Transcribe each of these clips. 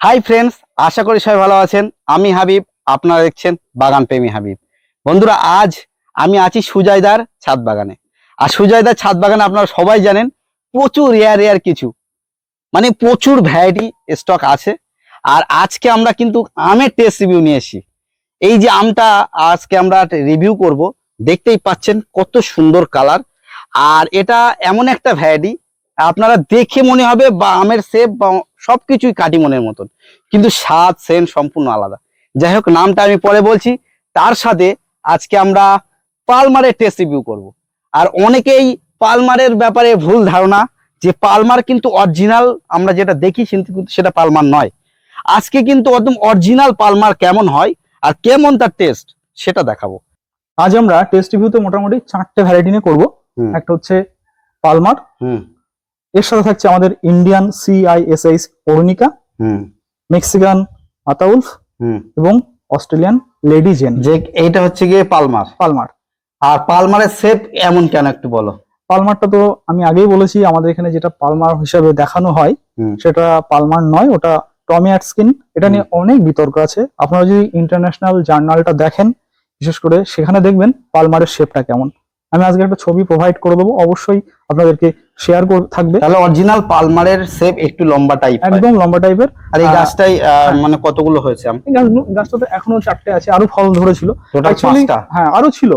Hi friends, আশা করি সবাই ভালো আছেন। আমি হাবিব, আপনারা দেখছেন বাগান প্রেমী হাবিব। বন্ধুরা, আজ আমি আছি সুজয়দার ছাদ বাগানে। আর সুজয়দার ছাদ বাগানে আপনারা সবাই জানেন প্রচুর রেয়ার কিছু প্রচুর ভ্যারাইটি স্টক আছে। আর আজকে আমরা কিন্তু আমের টেস্ট রিভিউ নিয়ে এসেছি। এই যে আমটা আজকে আমরা রিভিউ করব, দেখতেই পাচ্ছেন কত সুন্দর কালার। আর এটা এমন একটা ভ্যারাইটি আপনারা দেখে মনে হবে বা আমের শেপ বা সবকিছুই কাটিমনের মতন, কিন্তু স্বাদ সেন্ট সম্পূর্ণ আলাদা। যাই হোক, নামটা আমি পরে বলছি। তার সাথে আজকে আমরা পালমারের টেস্ট রিভিউ করব। আর অনেকেই পালমারের ব্যাপারে ভুল ধারণা যে পালমার কিন্তু অরিজিনাল, আমরা যেটা দেখি কিন্তু সেটা পালমার নয়। আজকে কিন্তু একদম অরিজিনাল পালমার কেমন হয় আর কেমন তার টেস্ট সেটা দেখাবো। আজ আমরা টেস্ট রিভিউতে মোটামুটি 4টে ভ্যারাইটি নিয়ে করবো। একটা হচ্ছে পালমার, এর সাথে থাকছে আমাদের ইন্ডিয়ান CISH অরুণিকা, মেক্সিকান আতাউলফ এবং অস্ট্রেলিয়ান লেডি জেন। যে এইটা হচ্ছে গিয়ে পালমার। আর পালমারের শেপ এমন কেন একটু বলো। পালমারটা তো আমি আগেই বলেছি, আমাদের এখানে যেটা পালমার হিসাবে দেখানো হয় সেটা পালমার নয়, ওটা টমি অ্যাটকিন্স। এটা নিয়ে অনেক বিতর্ক আছে। আপনারা যদি ইন্টারন্যাশনাল জার্নালটা দেখেন, বিশেষ করে সেখানে দেখবেন পালমারের শেপটা কেমন। আমি আজকে একটা ছবি প্রোভাইড করে দেবো, অবশ্যই আপনাদেরকে শেয়ার থাকবে। তাহলে অরিজিনাল পালমারের শেপ একটু লম্বা টাইপ, একদম লম্বা টাইপের। আর এই গাছটাই কতগুলো হয়েছে আম? গাছটাতে এখনো 4টে আছে, আরো ফল ধরেছিল। হ্যাঁ, আরো ছিল।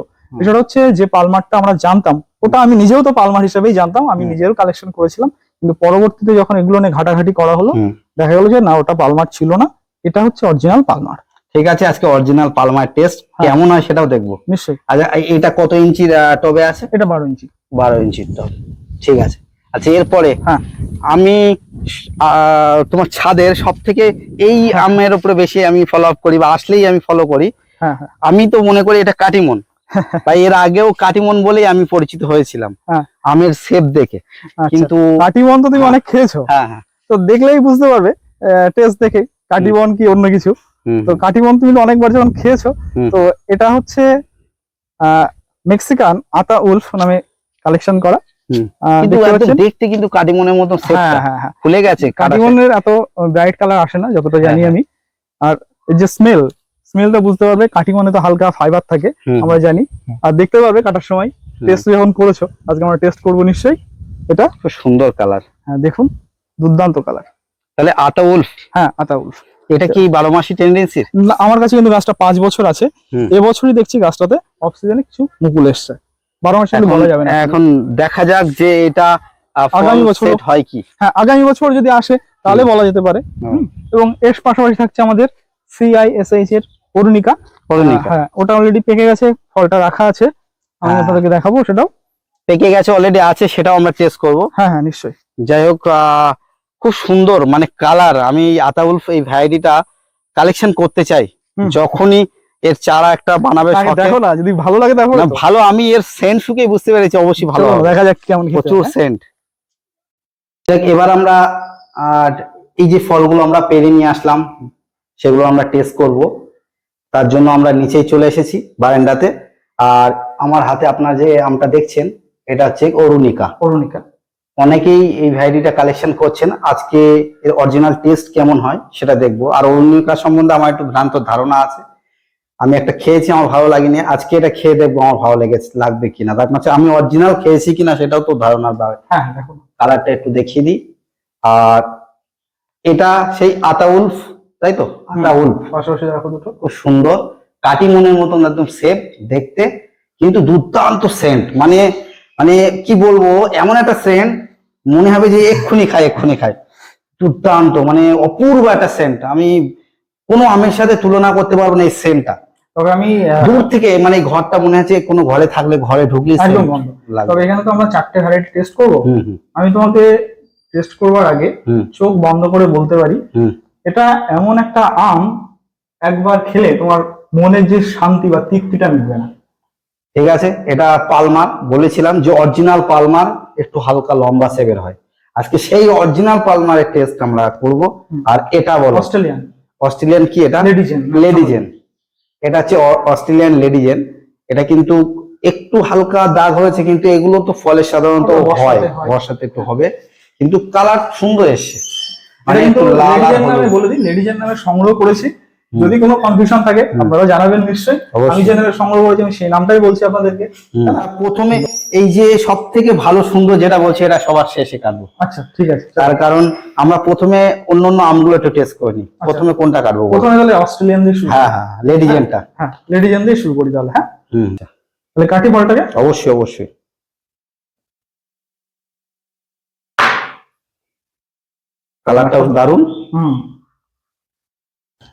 সেটা হচ্ছে যে পালমারটা আমরা জানতাম, ওটা আমি নিজেও তো পালমার হিসেবেই জানতাম, আমি নিজেও কালেকশন করেছিলাম। কিন্তু পরবর্তীতে যখন এগুলো নিয়ে ঘাটাঘাটি করা হলো, দেখা গেল যে না, ওটা পালমার ছিল না, এটা হচ্ছে অরিজিনাল পালমার। ঠিক আছে, আজকে অরিজিনাল পালমার টেস্ট কেমন হয় সেটাও দেখবো নিশ্চয়ই। আচ্ছা, এটা কত ইঞ্চির টবে আছে? এটা 12 ইঞ্চি। 12 ইঞ্চির টব, ঠিক আছে। আচ্ছা, এরপরে আমি তোমার ছাদের সব থেকে এই আমের উপরে বেশি আমি ফলো আপ করি বা আসলেই আমি ফলো করি। আমি তো মনে করি এটা কাটিমন। বা এর আগেও কাটিমন বলেই আমি পরিচিত হয়েছিলাম আমের শেপ দেখে। কিন্তু কাটিমন তো তুমি অনেক খেয়েছো, তো দেখলেই বুঝতে পারবে টেস্ট দেখে কাটিমন কি অন্য কিছু। তো কাটিমন তুমি অনেকবার যখন খেয়েছো, তো এটা হচ্ছে মেক্সিকান আতাউলফ নামে কালেকশন করা। দেখতে কিন্তু কাটিমনের মতো খুলে গেছে। কাটিমনের এত ব্রাইট কালার আসে না যতটা জানি আমি। আর এই যে স্মেলটা বুঝতে পারবে, কাটিমনে তো হালকা ফাইবার থাকে আমরা জানি। আর দেখতে পারবে কাটার সময়, টেস্ট যখন করেছো, আজকে আমরা টেস্ট করবো নিশ্চয়ই। এটা খুব সুন্দর কালার, দেখুন, দুর্দান্ত কালার। তাহলে আতাউলফ? হ্যাঁ, আতাউলফ। এটা কি 12 মাসি টেন্ডেন্সি? আমার কাছে কিন্তু গাছটা 5 বছর আছে। এবছরই দেখছি গাছটাতে অফ সিজনে কিছু মুকুল এসছে। 12 মাসে বলা যাবে না। এখন দেখা যাক যে এটা আগামী বছর হয় কি। হ্যাঁ, আগামী বছর যদি আসে তাহলে বলা যেতে পারে। এবং এর পাশাপাশি থাকছে আমাদের CISH এর অরুণিকা। হ্যাঁ, ওটা অলরেডি পেকে গেছে, ফলটা রাখা আছে, আমি আপনাদেরকে দেখাবো। সেটাও পেকে গেছে, অলরেডি আছে, সেটাও আমরা টেস্ট করবো। হ্যাঁ হ্যাঁ, নিশ্চয়ই। যাই হোক, খুব সুন্দর কালার। আমি আতাউলফ এই ভ্যারাইটিটা কালেকশন করতে চাই। যখনই এর চারা একটা বানাবে, দেখো না, যদি ভালো লাগে দেখো না। ভালো, আমি এর সেন্ট শুকে বুঝতে পেরেছি অবশ্যই ভালো। দেখা যাক কেমন, প্রচুর সেন্ট। এবার আমরা এই যে ফলগুলো আমরা পেরে নিয়ে আসলাম, সেগুলো আমরা টেস্ট করব। তার জন্য আমরা নিচেই চলে এসেছি বারান্দাতে। আর আমার হাতে আপনারা যে আমটা দেখছেন, এটা হচ্ছে অরুণিকা। অনেকেই এই ভ্যারাইটিটা কালেকশন করছেন। আজকে এর অরিজিনাল টেস্ট কেমন হয় সেটা দেখবো। আর অরুণিকা সম্বন্ধে আমার একটু ভ্রান্ত ধারণা আছে। আমি একটা খেয়েছি, আমার ভালো লাগেনি। আজকে এটা খেয়ে দেখবো আমার ভালো লাগবে কিনা। তার মানে আমি অরিজিনাল খেয়েছি কিনা সেটাও তো ধারণার ব্যাপার। কালারটা একটু দেখিয়ে দিই। আর এটা সেই আতাউলফ, তাই তো? আতাউলফ পাশাপাশি দেখো দুটো, খুব সুন্দর কাটিমনের মতন একদম শেপ দেখতে, কিন্তু দুর্দান্ত সেন্ট। মানে কি বলবো, এমন একটা সেন্ট মনে হবে যে এক্ষুনি খাই। দুর্দান্ত, অপূর্ব একটা সেন্ট। আমি কোনো আমের সাথে তুলনা করতে পারবো না এই সেন্টটা। তবে আমি দূর থেকে ঘরটা মনে হচ্ছে কোনো ঘরে থাকলে, ঘরে ঢুকলে একদম বন্ধ। তবে এখানে তো আমরা 4টে ভ্যারাইটি টেস্ট করবো। আমি তোমাকে টেস্ট করবার আগে চোখ বন্ধ করে বলতে পারি, এটা এমন একটা আম, একবার খেলে তোমার মনের যে শান্তি বা তৃপ্তিটা মিটবে না। ঠিক আছে, এটা পালমার। বলেছিলাম যে অরিজিনাল পালমার একটু হালকা লম্বা শেপের হয়। আজকে সেই অরিজিনাল পালমারের টেস্ট আমরা করব। আর এটা বলো, অস্ট্রেলিয়ান কি? এটা লেডিজেন। এটা হচ্ছে অস্ট্রেলিয়ান লেডিজেন। এটা কিন্তু একটু হালকা দাগ হয়েছে, কিন্তু এগুলো তো ফলের সাধারণত হয়, বর্ষাতে একটু হবে, কিন্তু কালার সুন্দর এসছে। মানে কিন্তু একটু লাল আর লেডিজের নামে হলুদ। বলে দিই, লেডিজের নামে সংগ্রহ করেছি। যদি কোনো কনফিউশন থাকে আপনারা জানাবেন নিশ্চয়ই। অবশ্যই। আমি যে নামে সংগ্রহ করেছি আমি সেই নামটাই বলছি আপনাদেরকে। প্রথমে এই যে সব থেকে ভালো সুন্দর যেটা বলছি এটা সবার শেষে কাটবো, আচ্ছা ঠিক আছে। তার কারণ আমরা প্রথমে অন্য আমগুলো একটু টেস্ট করে নিই। প্রথমে কোনটা কাটবো বলো? প্রথমে তাহলে অস্ট্রেলিয়ান দিয়ে শুরু হ্যাঁ হ্যাঁ, লেডিজেনটা। হ্যাঁ লেডিজেন দিয়ে শুরু করি তাহলে। হ্যাঁ হুম, তাহলে কাটি ফলটাকে। অবশ্যই অবশ্যই। কালারটাও দারুণ। হুম,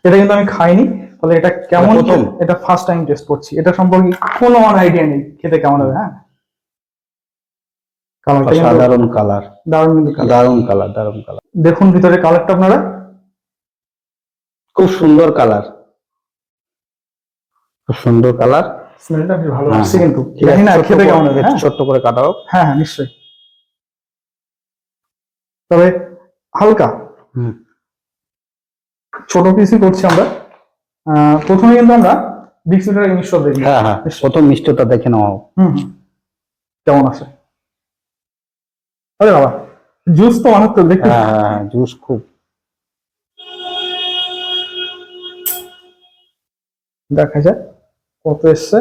এটা কিন্তু আমি খাইনি, তাহলে এটা কেমন প্রথম? এটা ফার্স্ট টাইম টেস্ট করছি। এটা সম্পর্কে কোনো আমার আইডিয়া নেই খেতে কেমন হবে। হ্যাঁ কালারটা কিন্তু সাধারণ কালার, দারুণ, কিন্তু colour। দারুণ কালার, দারুণ কালার, দেখুন ভিতরে কালারটা আপনারা, খুব সুন্দর কালার, খুব সুন্দর কালার। স্মেলটা বেশ ভালো হ্যাঁ, আসছে, কিন্তু ঠিক আছে, জানি না ছোট্ট খেতে করে- কেমন হবে। একটু হ্যাঁ ছোট্ট করে কাটাও। হ্যাঁ হ্যাঁ নিশ্চয়ই। তবে হালকা হুম, ছোট পিসই করছি আমরা। প্রথমে কিন্তু আমরা বিস্কুটের মিশ্রণ দেখি। হ্যাঁ হ্যাঁ, প্রথম মিষ্টটা দেখে নাও। হুম হুম, কেমন আছে? আরে বাবা, জুস তো অনেক তো দেখতে। হ্যাঁ হ্যাঁ হ্যাঁ, জুস খুব। দেখা যায় কত এসছে।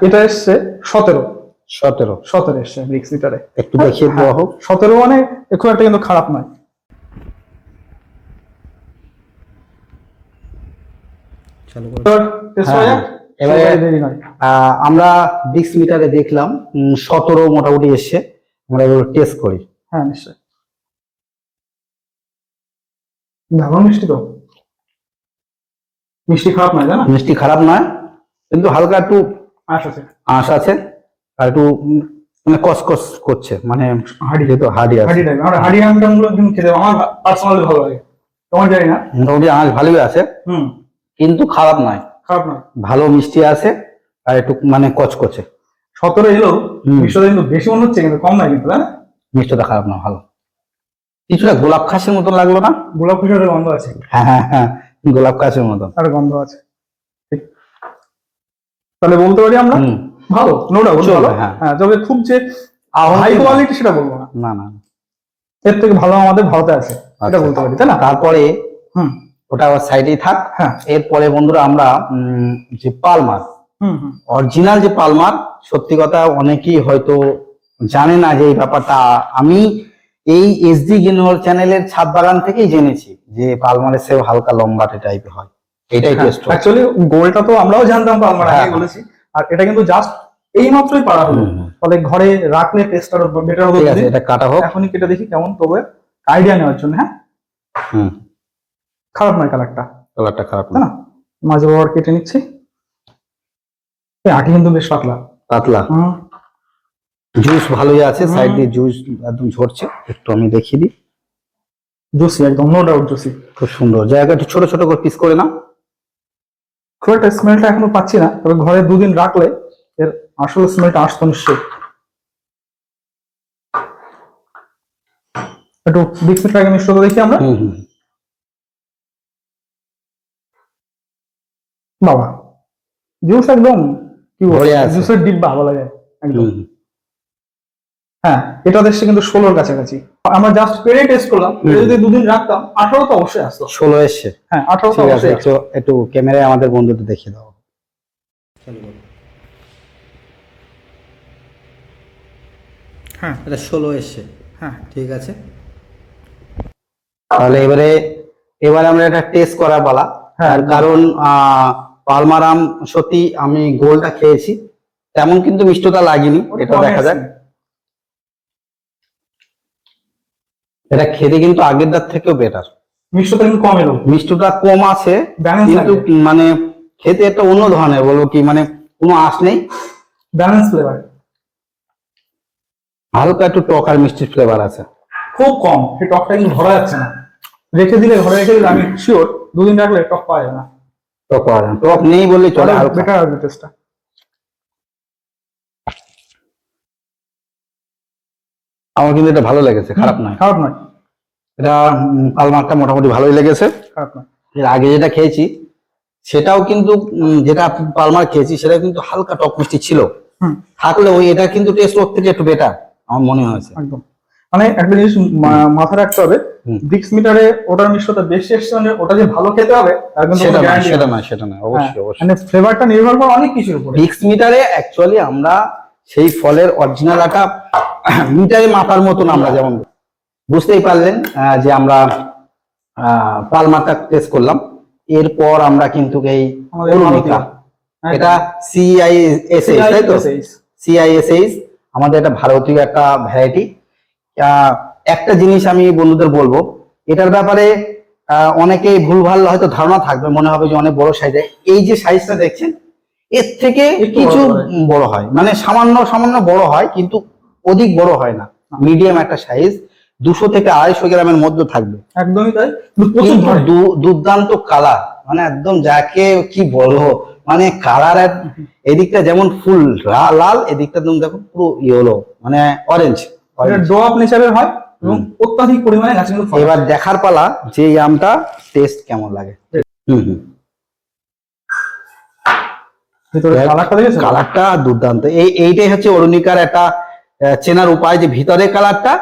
এটা এসছে 17। 17 এসছে ব্রিক্স লিটারে। একটু দেখিয়ে দেওয়া হোক। 17 মানে খুব একটা কিন্তু খারাপ নয়। টেস্ট করা যাক? এবারে দেরি নয়। আমরা ডিক্স মিটারে দেখলাম 17 মোটামুটি এসছে। আমরা এবার টেস্ট করি। হ্যাঁ নিশ্চয়ই। দারুণ মিষ্টি তো, মিষ্টি খারাপ নয় তাই না? মিষ্টি খারাপ নয়, কিন্তু হালকা একটু আচ্ছা আচ্ছা, আঁশ আছে, আর একটু মানে কসকস করছে, মানে হাড়ি যেহেতু হাড়ি আছে। হাড়ি টাইপ। আমার হাড়ি আমটাগুলো কিন্তু খেতে আমার পার্সোনালি ভালো লাগে, তোমার জানি না। মোটামুটি আঁশ ভালোই আছে, হুম, কিন্তু খারাপ নয়, খারাপ নয়। ভালো মিষ্টি আছে, আর একটু মানে কচকচে। 17 এলো, মিষ্টতা কিন্তু বেশি মনে হচ্ছে, কিন্তু কম নয় কিন্তু, তাই না? মিষ্টিটা খারাপ না, ভালো। কিছুটা গোলাপ খাসের মতন লাগলো না? গোলাপ ফুলের গন্ধ আছে। হ্যাঁ হ্যাঁ হ্যাঁ, গোলাপ খাসের মতন। আর গন্ধ আছে, ঠিক। তাহলে বলতে পারি আমরা হুম, ভালো, নো ডাউট চলবে, ভালো। হ্যাঁ। হ্যাঁ, তবে খুব যে হাই কোয়ালিটি সেটা বলবো না, না না। এর থেকে ভালো আমাদের ভারতে আছে, এটা আচ্ছা, বলতে পারি, তাই না? তারপরে হুম ওটা আবার সাইডেই থাক। হ্যাঁ, এরপরে বন্ধুরা আমরা যে পালমার, হুম হুম, অরিজিনাল যে পালমার, সত্যি কথা অনেকেই হয়তো জানে না যে এই ব্যাপারটা। আমি এই এসডি গেনুয়াল চ্যানেলের ছাদ বাগান থেকেই জেনেছি যে পালমারের সেও হালকা লম্বাটে টাইপের হয়, এটাই টেস্ট। অ্যাকচুয়ালি গোলটা তো আমরাও জানতাম পালমার, হ্যাঁ, আগে বলেছি। আর এটা কিন্তু জাস্ট এই মাত্রই পারা হলো, ফলে ঘরে রাখলে টেস্টটা বেটার হতো। ঠিক আছে, এটা কাটা হোক। এখনই কেটে দেখি কেমন, তবে আইডিয়া নেওয়ার জন্য। হ্যাঁ, হুম, খারাপ নয় কালারটা, কালারটা খারাপ তাই না। না? মাঝে বরাবর কেটে নিচ্ছি। এই আটি কিন্তু বেশ পাতলা পাতলা, হুম, জুস ভালোই আছে, সাইড দিয়ে জুস একদম ঝরছে। একটু আমি দেখিয়ে দিই। জুসি একদম, নো ডাউট জুসি। খুব সুন্দর জায়গা, একটু ছোট ছোট করে পিস করে নাও। খুব একটা স্মেলটা এখনো পাচ্ছি না, তবে ঘরে 2 দিন রাখলে এর আসল স্মেলটা আসতো নিশ্চয়ই। একটু বিস্কুটটা আগে মিশ্র করে দেখি আমরা। হুম হুম, বাবা, জুস একদম কি বলে, ভরে আছে। জুসের ডিব্বা বলা যায় একদম। হুম, হ্যাঁ, এটা দেখছে কিন্তু 16-র কাছাকাছি। আমরা জাস্ট পেরে টেস্ট করলাম, এটা যদি 2 দিন রাখতাম 18 তো অবশ্যই আসতো। 16 এসছে। হ্যাঁ 18 তো ঠিক আছে, অবশ্যই একটু একটু ক্যামেরায় আমাদের বন্ধুদের দেখিয়ে দাও। হ্যাঁ এটা 16 এসছে। হ্যাঁ, ঠিক আছে, তাহলে এবারে আমরা এটা টেস্ট করা পালা। হ্যাঁ, তার কারণ পালমারাম সত্যি আমি গোলটা খেয়েছি, তেমন কিন্তু মিষ্টতা লাগেনি, এটা দেখা যাক। এটা খেতে কিন্তু আগেরটার থেকেও বেটার, মিষ্টতা কিন্তু কম এলো, মিষ্টতা কম আছে, ব্যালেন্স কিন্তু মানে খেতে একটা অন্য ধরনের, বলবো কি মানে কোনো আঁশ নেই, ব্যালেন্স ফ্লেভার। হালকা একটু টক আর মিষ্টির ফ্লেভার আছে, খুব কম। সেই টকটা কিন্তু ধরা যাচ্ছে না, রেখে দিলে ঘরে রেখে দিলে আমি শিওর 2 দিন রাখলে টক পাওয়া যাবে না। টক পাওয়া যায় না। টক নেই বললেই চলে, হালকা। বেটার আসবে টেস্টটা। আমার কিন্তু এটা ভালো লেগেছে, খারাপ নয়। খারাপ নয়, এটা পালমারটা মোটামুটি ভালোই লেগেছে। খারাপ নয়। এর আগে যেটা খেয়েছি সেটাও কিন্তু যেটা পালমার খেয়েছি সেটা কিন্তু হালকা টক মিষ্টি ছিল, হুম, থাকলে ওই এটা কিন্তু টেস্ট ওর থেকে একটু বেটার আমার মনে হয়েছে। একদম। মানে একটা জিনিস মাথায় রাখতে হবে, ব্রিক্স মিটারে ওটার মিশ্রতা বেশি এসছে মানে ওটা যে ভালো খেতে হবে তার কিন্তু কোনো guarantee নেই। সেটা না, অবশ্যই অবশ্যই। মানে ফ্লেভারটা নির্ভর করে অনেক কিছুর উপরে। মিক্স মিটারে অ্যাকচুয়ালি আমরা সেই ফলের অরিজিনাল একটা মিটারে মাপার মতন আমরা যেমন বুঝতেই পারলেন যে আমরা পালমারটা টেস্ট করলাম, এরপর আমরা কিন্তু এই অরুণিকা, এটা CISH তাই তো, CISH আমাদের একটা ভারতীয় একটা ভ্যারাইটি। একটা জিনিস আমি বন্ধুদের বলবো, এটার ব্যাপারে অনেকেই ভুলভাল হয়তো ধারণা থাকবে, মনে হবে যে অনেক বড় সাইজে। এই যে সাইজটা দেখছেন এর থেকে কিছু বড় হয়, মানে সামান্য সামান্য বড় হয়, কিন্তু অধিক বড় হয় না, মিডিয়াম একটা সাইজ, 200 থেকে 250 গ্রামের মধ্যে থাকবে। একদমই তাই, দুর্দান্ত কালার, মানে একদম যাকে কি বলবো, মানে কালার এদিকটা যেমন ফুল লাল, এদিকটা তুমি দেখো পুরো ইয়েলো, মানে অরেঞ্জ, ডোয়াপ নেচারের হয় এবং অত্যাধিক পরিমাণে গাছে কিন্তু ফল। এবার দেখার পালা যে এই আমটা টেস্ট কেমন লাগে। কালারটা দুর্দান্ত, এইটাই হচ্ছে অরুণিকার একটা চেনার উপায়, যে ভিতরের কালারটা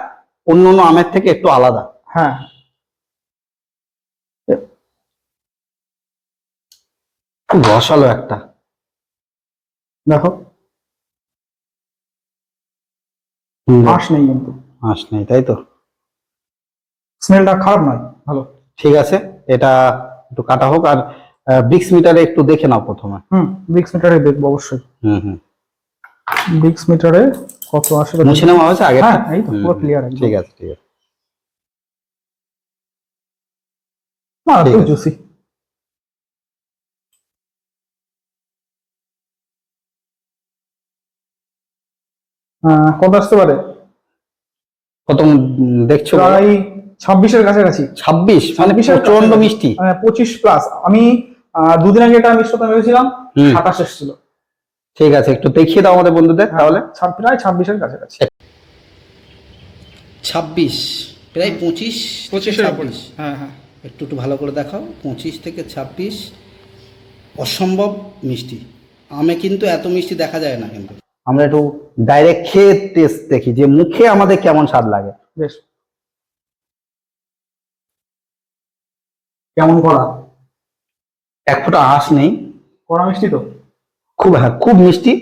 অন্য অন্য আমের থেকে একটু আলাদা। হ্যাঁ, খুব রসালো একটা, দেখো আঁশ নেই, কিন্তু আঁশ নেই, তাই তো, স্মেলটা খারাপ নয়, ভালো। ঠিক আছে, এটা একটু কাটা হোক। আর ব্রিক্স মিটারে একটু দেখে নাও প্রথমে। ব্রিক্স মিটারে দেখবো অবশ্যই। ব্রিক্স মিটারে কত আসে মুছে নেওয়া হয়েছে আগে? হ্যাঁ, এই তো পুরো ক্লিয়ার। ঠিক আছে ঠিক আছে, খুব জুসি। কত আসতে পারে? কত দেখছো? প্রায় 26-এর কাছাকাছি। 26? মানে প্রচন্ড মিষ্টি, 25 প্লাস। আমি দুদিন আগে এটা মিশ্রতা ভেবেছিলাম 27 এসেছিল। ঠিক আছে, একটু দেখিয়ে দাও আমাদের বন্ধুদের তাহলে। প্রায় 26-এর কাছাকাছি। 26 প্রায় 25-এর উপরে। হ্যাঁ হ্যাঁ, একটু ভালো করে দেখাও। 25 থেকে 26, অসম্ভব মিষ্টি। আমে কিন্তু এত মিষ্টি দেখা যায় না, কিন্তু আমরা একটু ডাইরেক্ট খেয়ে টেস্ট দেখি যে মুখে আমাদের কেমন স্বাদ লাগে। বেশ, কেমন করা? এক ফোঁটা আঁশ নেই, কড়া মিষ্টি তো খুব, হ্যাঁ খুব মিষ্টি,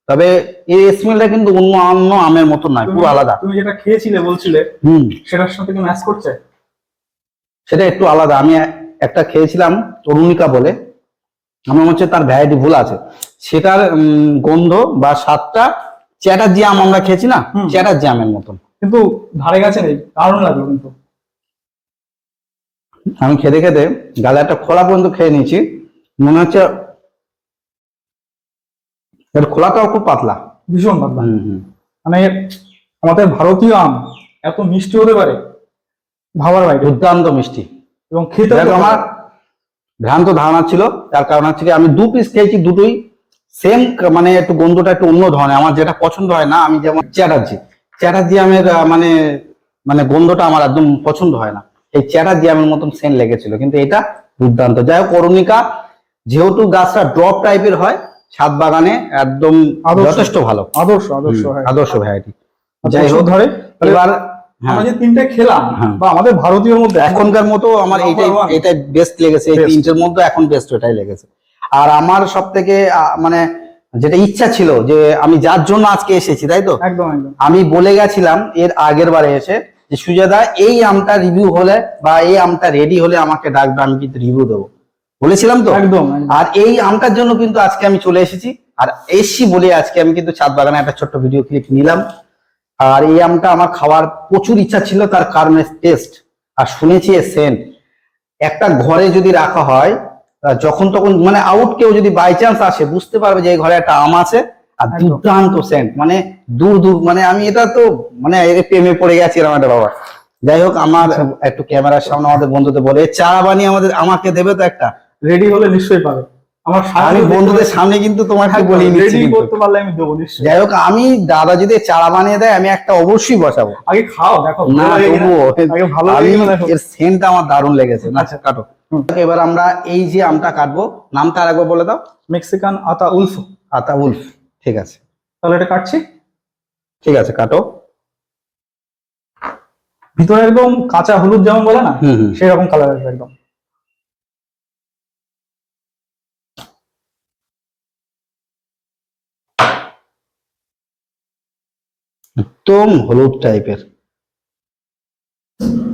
তবে এই স্মেলটা কিন্তু অন্য অন্য আমের মতো নয়, পুরো আলাদা। তুমি যেটা খেয়েছিলে বলছিলে সেটার সাথে কি ম্যাচ করছে? সেটা একটু আলাদা। আমি একটা খেয়েছিলাম অরুণিকা বলে, আমার হচ্ছে তার ভ্যারাইটি ভুল আছে, সেটার গন্ধ বা স্বাদটা চ্যাটার্জি আম আমরা খেয়েছি না, চ্যাটার্জি আমের মতন, কিন্তু ধারে কাছে নেই। দারুণ লাগলো কিন্তু। আমি খেতে খেতে গালে একটা খোলা পর্যন্ত খেয়ে নিয়েছি, মনে হচ্ছে এর খোলাটাও খুব পাতলা, ভীষণ পাতলা। মানে আমাদের ভারতীয় আম এত মিষ্টি হতে পারে ভাবার বাইরে, দুর্দান্ত মিষ্টি। এবং খেতে আমার ভ্রান্ত ধারণা ছিল, তার কারণ হচ্ছে আমি 2 পিস খেয়েছি, দুটোই সেম, মানে একটু গন্ধটা একটু অন্য ধরনের, আমার যেটা পছন্দ হয় না। আমি যেমন চ্যাটার্জি আমের মানে মানে গন্ধটা আমার একদম পছন্দ হয় না, এই চ্যাটার্জি আমের মতন সেন্ট লেগেছিল, কিন্তু এটা দুর্দান্ত। যাই হোক, অরুণিকা যেহেতু গাছটা ড্রপ টাইপের হয়, ছাদ বাগানে একদম যথেষ্ট ভালো, আদর্শ ভ্যারাইটি। যাই হোক, ধরে এবার আমরা যে তিনটে খেলাম বা আমাদের ভারতীয় মধ্যে এখনকার মতো আমার এইটাই বেস্ট লেগেছে, এই তিনটের মধ্যে এখন বেস্ট ওটাই লেগেছে। আর আমার সব থেকে মানে যেটা ইচ্ছা ছিল, যে আমি যার জন্য আজকে এসেছি, তাই তো, একদম একদম আমি বলে গেছিলাম এর আগের বারে এসে যে সুজাদা এই আমটা রিভিউ হলে বা এই আমটা রেডি হলে আমাকে ডাকবে, আমি কিন্তু রিভিউ দেবো বলেছিলাম তো। একদম। আর এই আমটার জন্য কিন্তু আজকে আমি চলে এসেছি, আর এসছি বলে আজকে আমি কিন্তু ছাদ বাগানে একটা ছোট্ট ভিডিও ক্লিপ নিলাম। আর এই আমটা আমার খাওয়ার প্রচুর ইচ্ছা ছিল, তার কারণে টেস্ট আর শুনেছি এর সেন্ট, একটা ঘরে যদি রাখা হয় যখন তখন, মানে আউট কেউ যদি বাই চান্স আসে বুঝতে পারবে যে এই ঘরে একটা আম আছে, আর দুর্দান্ত সেন্ট, মানে দূর দূর, মানে আমি এটা তো মানে প্রেমে পড়ে গেছি এরকম একটা বাবা। যাই হোক, আমার একটু ক্যামেরার সামনে আমাদের বন্ধুদের বলে চারা বানিয়ে আমাকে দেবে তো একটা, রেডি হলে নিশ্চয়ই পাবে। আমি বন্ধুদের সামনে কিন্তু তোমাকে বলি নিচ্ছি, যাই হোক, আমি দাদা যদি চারা বানিয়ে দেয় আমি একটা অবশ্যই বসাবো। আগে খাও, দেখো না, এর সেন্টটা আমার দারুণ লেগেছে। আচ্ছা কাটো। এবার আমরা এই যে আমটা কাটবো, নামটা আরেকবার বলে দাও। মেক্সিকান আতা উলফ। আতা উলফ, ঠিক আছে, তাহলে এটা কাটছি। ঠিক আছে, কাটো। ভিতরে একদম কাঁচা হলুদ যেমন বলে না, হুম হুম। সেরকম কালার আসবে একদম। একদম হলুদ টাইপের।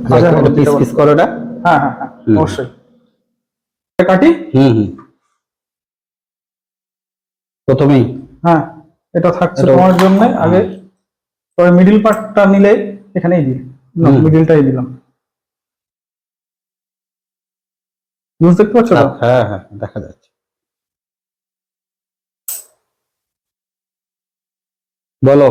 কাঁচা একটা হলুদ পিস যেটা বলে। পিস করো এটা। হ্যাঁ হ্যাঁ হ্যাঁ, হুম। অবশ্যই। কাটি। হুম হুম। প্রথমেই হ্যাঁ, এটা থাকছে এটা- তোমার জন্য আগে। হ্যাঁ। তবে মিডিল পার্টটা নিলে এখানেই দিই, হুম। মিডিলটাই দিলাম। বুঝতে পারছো তো? হ্যাঁ হ্যাঁ দেখা যাচ্ছে। বলো।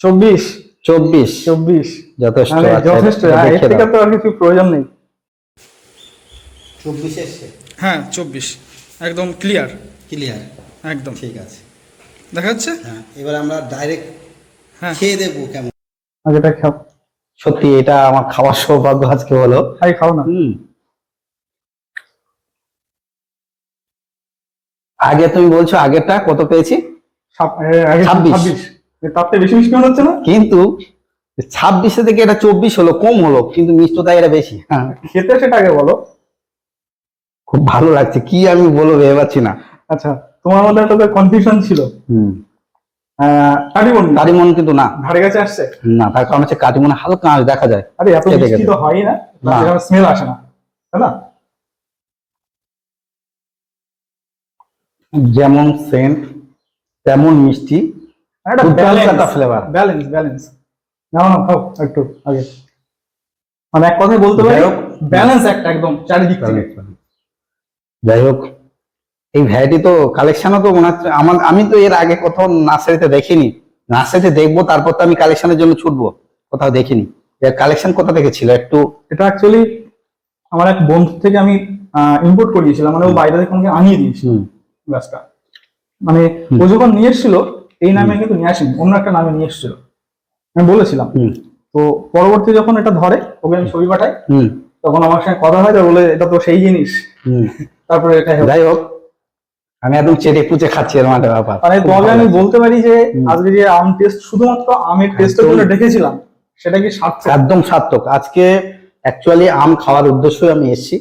24। 24 24 যথেষ্ট। মানে আচ্ছা, যথেষ্ট, এটা এর দেখে থেকে দাও। তো আর কিছু প্রয়োজন নেই। 24 এসছে। হ্যাঁ 24 একদম ক্লিয়ার, ক্লিয়ার। একদম ঠিক আছে। দেখা যাচ্ছে। হ্যাঁ, এবার আমরা ডাইরেক্ট হ্যাঁ, খেয়ে দেখবো কেমন। আগে এটা খাও। সত্যি এটা আমার খাওয়ার সৌভাগ্য আজকে হলো। আগে খাও না। হুম। আগে তুমি বলছো আগেরটা কত পেয়েছি, আগে 26। 26, তার থেকে বেশি মিষ্টি মনে হচ্ছে না? কিন্তু 26 থেকে এটা 24 হলো, কম হলো কিন্তু মিষ্টতা এটা বেশি। হ্যাঁ, খেতে সেটা আগে বলো। খুব ভালো লাগছে, কি আমি বলবো ভেবে পাচ্ছি না। আচ্ছা, তোমার মধ্যে একটা কনফিউশন ছিল। হুম। কাটিমন কারিমন কিন্তু না। ধারে কাছে আসছে। না, তার কারণ হচ্ছে কাটিমনে হালকা আঁশ দেখা যায়। আরে এত খেতে মিষ্টি খেতে। তো হয় না, না। স্মেল আসে না, তাই না? যেমন সেন্ট তেমন মিষ্টি, একটা দুর্দান্ত ব্যালেন্স, একটা ফ্লেভার। Balance balance. নাও না, খাও একটু আগে। মানে এক কথায় বলতে পারি যাই হোক। ব্যালেন্স একটা একদম চারিদিক থেকে। যাই হোক, এই ভ্যারাইটি তো কালেকশনও তো মনে হচ্ছে আমার, আমি তো এর আগে কোথাও নার্সারিতে দেখিনি। নার্সারিতে দেখবো তারপর তো আমি কালেকশনের জন্য ছুটবো, কোথাও দেখিনি। এর কালেকশন কোথা থেকে ছিল একটু। এটা অ্যাকচুয়ালি আমার এক বন্ধু থেকে আমি ইম্পোর্ট করিয়েছিলাম, মানে ও বাইরে থেকে আমাকে আনিয়ে দিয়েছিল হুম গাছটা। মানে হুম। ও যখন নিয়ে এসেছিল এই নামে কিন্তু নিয়ে আসেনি, অন্য একটা নামে নিয়ে এসেছিল, আমি বলেছিলাম। হুম তো পরবর্তী যখন এটা ধরে ওকে আমি ছবি পাঠাই, হুম তখন আমার সঙ্গে কথা হয়, তো বলে এটা তো সেই জিনিস। হুম। তারপরে এটা যাই হোক, আমি একদম চেটে পুচে খাচ্ছি এর মাঠে ব্যাপার। মানে খুব তবে ভালো আমি লাগছে। বলতে পারি যে হুম। আজকে যে আম টেস্ট শুধুমাত্র আমের টেস্টের জন্য একদম। ডেকেছিলাম, সেটা কি সার্থক? একদম সার্থক। আজকে অ্যাকচুয়ালি আম খাওয়ার উদ্দেশ্যই আমি এসেছি।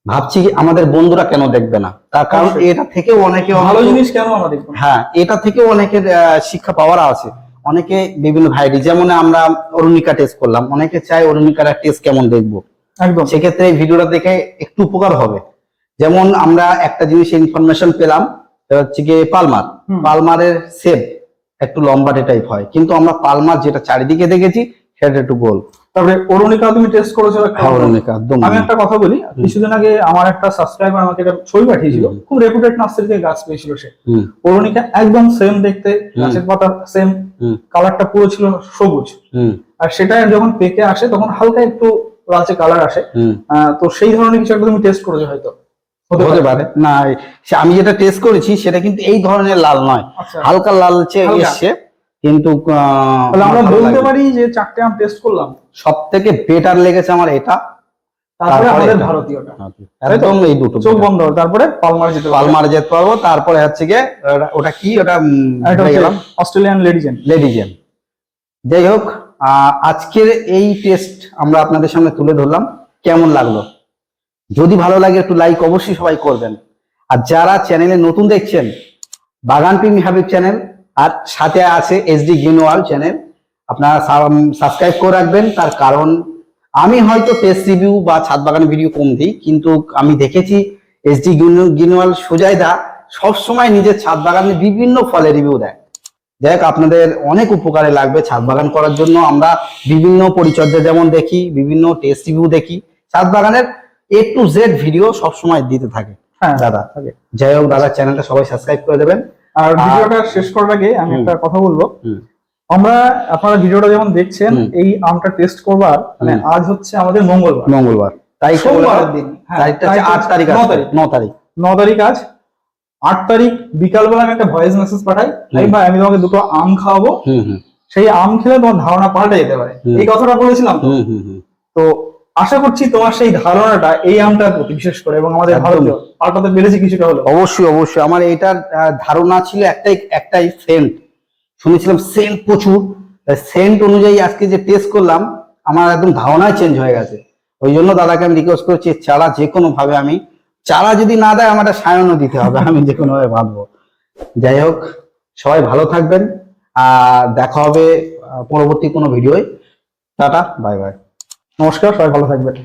ভাবছি কি আমাদের বন্ধুরা কেন দেখবে না, তার কারণ অবশ্যই। এটা থেকেও অনেকে ভালো অনেকে- জিনিস কেন আমরা দেখবো না? হ্যাঁ, এটা থেকেও অনেকের শিক্ষা পাওয়ার আছে। অনেকে বিভিন্ন ভ্যারাইটি, যেমন আমরা অরুণিকা টেস্ট করলাম, অনেকে চায় অরুণিকার টেস্ট কেমন দেখবো। একদম। সেক্ষেত্রে এই ভিডিওটা দেখে একটু উপকার হবে। যেমন আমরা একটা জিনিস ইনফরমেশন পেলাম, সেটা হচ্ছে গিয়ে পালমার। হুম। পালমারের শেপ একটু লম্বাটে টাইপ হয়, কিন্তু আমরা পালমার যেটা চারিদিকে দেখেছি সেটা একটু গোল। তারপরে অরুণিকা তুমি টেস্ট করেছো একটা হ্যাঁ, বছর। অরুণিকা একদম। আমি একটা কথা বলি, কিছুদিন আগে আমার একটা সাবস্ক্রাইবার আমাকে একটা ছবি পাঠিয়েছিল, হুম। খুব রেপুটেড নার্সারি থেকে গাছ পেয়েছিল সে। হুম অরুণিকা একদম সেম দেখতে, হুম। গাছের পাতা সেম, হুম কালারটা পুরো ছিল সবুজ। হুম আর সেটা যখন পেকে আসে তখন হালকা একটু লালচে কালার আসে। হুম। তো সেই ধরনের কিছু একটা তুমি টেস্ট করেছো হয়তো, হতে পারে না। আমি যেটা টেস্ট করেছি সেটা কিন্তু এই ধরনের লাল নয়, আচ্ছা। হালকা লালচে হালকা। এসছে। কিন্তু তাহলে আমরা বলতে পারি যে 4টে আম টেস্ট করলাম, সব থেকে বেটার লেগেছে আমার এটা। তারপরে তারপরে আমাদের এটা। ভারতীয়টা। একদম এই দুটো চোখ বন্ধ, তারপরে পালমার যেতে পারবো। পালমার যেতে পারবো। তারপরে হচ্ছে গিয়ে ওটা কি, ওটা ভুলে গেলাম। অস্ট্রেলিয়ান লেডিজেন। লেডিজেন। যাই হোক, আজকের এই টেস্ট আমরা আপনাদের সামনে তুলে ধরলাম। কেমন লাগলো? যদি ভালো লাগে একটু লাইক অবশ্যই সবাই করবেন। আর যারা চ্যানেলে নতুন দেখছেন, বাগান প্রেমী হাবিব চ্যানেল আর সাথে আছে এসডি গ্রিনওয়াল চ্যানেল, আপনারা সাবস্ক্রাইব করে রাখবেন। তার কারণ আমি হয়তো টেস্ট রিভিউ বা ছাদ বাগানের ভিডিও কম দিই, কিন্তু আমি দেখেছি এসডি গ্রিনওয়াল সুজয়দা সবসময় নিজের ছাদ বাগানে বিভিন্ন ফলের রিভিউ দেয়। যাই হোক, আপনাদের অনেক উপকারে লাগবে ছাদ বাগান করার জন্য। আমরা বিভিন্ন পরিচর্যা যেমন দেখি, বিভিন্ন টেস্ট রিভিউ দেখি, ছাদ বাগানের A to Z ভিডিও সবসময় দিতে থাকে হ্যাঁ দাদা। থাকে। যাই হোক, দাদার চ্যানেলটা সবাই সাবস্ক্রাইব করে দেবেন। আর ভিডিওটা শেষ করার আগে আমি একটা কথা বলবো। আমরা, আপনারা ভিডিওটা যেমন দেখছেন, এই আমটা টেস্ট করবার মানে আজ হচ্ছে আমাদের মঙ্গলবার, তাই সোমবারের দিন। তারিখটা হচ্ছে 8 তারিখ, 9 তারিখ। 9 তারিখ। 9 তারিখ আজ। 8 তারিখ বিকালবেলা আমি একটা ভয়েস মেসেজ পাঠাই, এই ভাই আমি তোমাকে দুটো আম খাওয়াবো, সেই আম খেলে তোমার ধারণা পাল্টে যেতে পারে। এই কথাটা বলেছিলাম তো। তো আশা করছি তোমার সেই ধারণাটা এই আমটার প্রতি বিশেষ করে এবং আমাদের ভারতীয় পাল্টাতে পেরেছি কিছুটা হলো। অবশ্যই অবশ্যই। আমার এইটার ধারণা ছিল একটাই সেন্ট শুনেছিলাম, সেন্ট প্রচুর। সেন্ট অনুযায়ী আজকে যে টেস্ট করলাম, আমার একদম ধারণাই চেঞ্জ হয়ে গেছে। ওই জন্য দাদাকে আমি রিকোয়েস্ট করছি চারা যে কোনো ভাবে, আমি চারা যদি না দেয় আমার সায়নও দিতে হবে, আমি যে কোনো ভাবে বাঁধবো। যাই হোক, সবাই ভালো থাকবেন, আর দেখা হবে পরবর্তী কোনো ভিডিওয়। টাটা, বাই বাই, নমস্কার, সবাই ভালো থাকবেন।